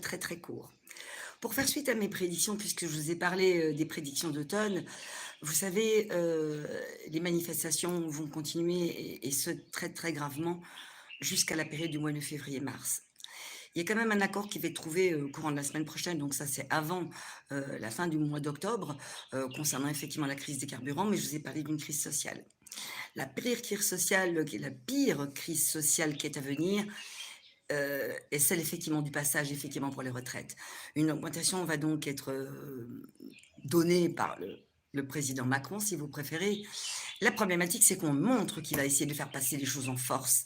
Très, très court. Pour faire suite à mes prédictions, puisque je vous ai parlé, des prédictions d'automne, vous savez, les manifestations vont continuer et ce très, très gravement jusqu'à la période du mois de février-mars. Il y a quand même un accord qui va être trouvé, au courant de la semaine prochaine, donc ça c'est avant, la fin du mois d'octobre, concernant effectivement la crise des carburants, mais je vous ai parlé d'une crise sociale. La pire crise sociale qui est à venir, est celle effectivement du passage effectivement pour les retraites. Une augmentation va donc être, donnée par le président Macron, si vous préférez. La problématique, c'est qu'on montre qu'il va essayer de faire passer les choses en force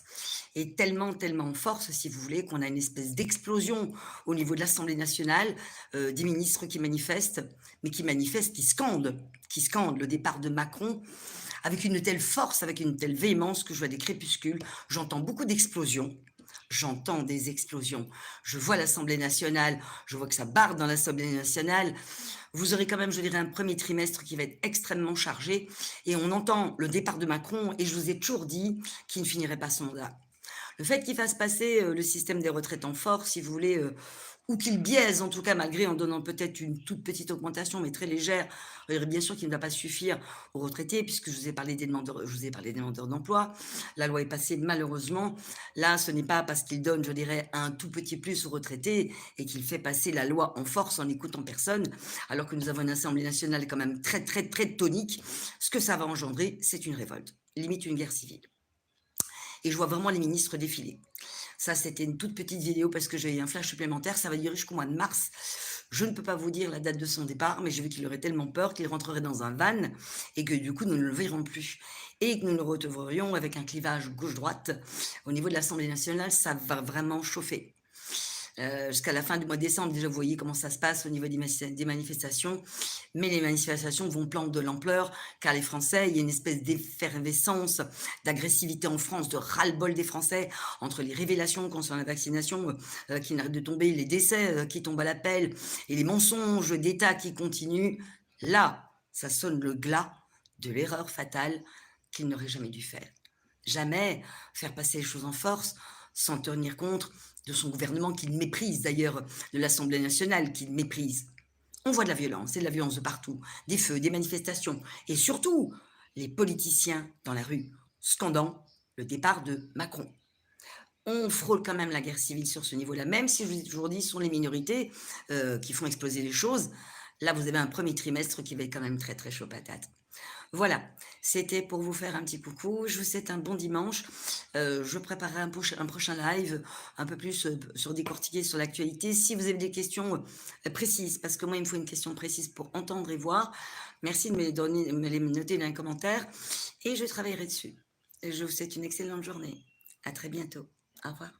et tellement, tellement en force, si vous voulez, qu'on a une espèce d'explosion au niveau de l'Assemblée nationale, des ministres qui manifestent, mais qui manifestent, qui scandent le départ de Macron avec une telle force, avec une telle véhémence que je vois des crépuscules. J'entends beaucoup d'explosions. J'entends des explosions. Je vois l'Assemblée nationale, je vois que ça barde dans l'Assemblée nationale. Vous aurez quand même, je dirais, un premier trimestre qui va être extrêmement chargé et on entend le départ de Macron et je vous ai toujours dit qu'il ne finirait pas son mandat. Le fait qu'il fasse passer, le système des retraites en force, si vous voulez, ou qu'il biaise en tout cas malgré en donnant peut-être une toute petite augmentation, mais très légère, bien sûr qu'il ne va pas suffire aux retraités puisque je vous ai parlé des demandeurs d'emploi. La loi est passée malheureusement. Là, ce n'est pas parce qu'il donne, je dirais, un tout petit plus aux retraités et qu'il fait passer la loi en force en n'écoutant personne, alors que nous avons une Assemblée nationale quand même très, très, très tonique. Ce que ça va engendrer, c'est une révolte, limite une guerre civile et je vois vraiment les ministres défiler. Ça, c'était une toute petite vidéo parce que j'ai eu un flash supplémentaire. Ça va durer jusqu'au mois de mars. Je ne peux pas vous dire la date de son départ, mais j'ai vu qu'il aurait tellement peur qu'il rentrerait dans un van et que du coup, nous ne le verrons plus. Et que nous le retrouverions avec un clivage gauche-droite. Au niveau de l'Assemblée nationale, ça va vraiment chauffer. Jusqu'à la fin du mois de décembre, déjà, vous voyez comment ça se passe au niveau des manifestations. Mais les manifestations vont prendre de l'ampleur, car les Français, il y a une espèce d'effervescence, d'agressivité en France, de ras-le-bol des Français, entre les révélations concernant la vaccination qui n'arrêtent de tomber, les décès qui tombent à l'appel, et les mensonges d'État qui continuent. Là, ça sonne le glas de l'erreur fatale qu'il n'aurait jamais dû faire. Jamais faire passer les choses en force sans tenir compte de son gouvernement qu'il méprise d'ailleurs, de l'Assemblée nationale qu'il méprise. On voit de la violence et de la violence de partout, des feux, des manifestations et surtout les politiciens dans la rue scandant le départ de Macron. On frôle quand même la guerre civile sur ce niveau-là, même si je vous ai toujours dit, ce sont les minorités qui font exploser les choses. Là, vous avez un premier trimestre qui va être quand même très, très chaud patate. Voilà, c'était pour vous faire un petit coucou. Je vous souhaite un bon dimanche. Je préparerai un prochain live un peu plus, sur décortiquer sur l'actualité. Si vous avez des questions, précises, parce que moi, il me faut une question précise pour entendre et voir, merci de me les noter dans les commentaires et je travaillerai dessus. Je vous souhaite une excellente journée. À très bientôt. Au revoir.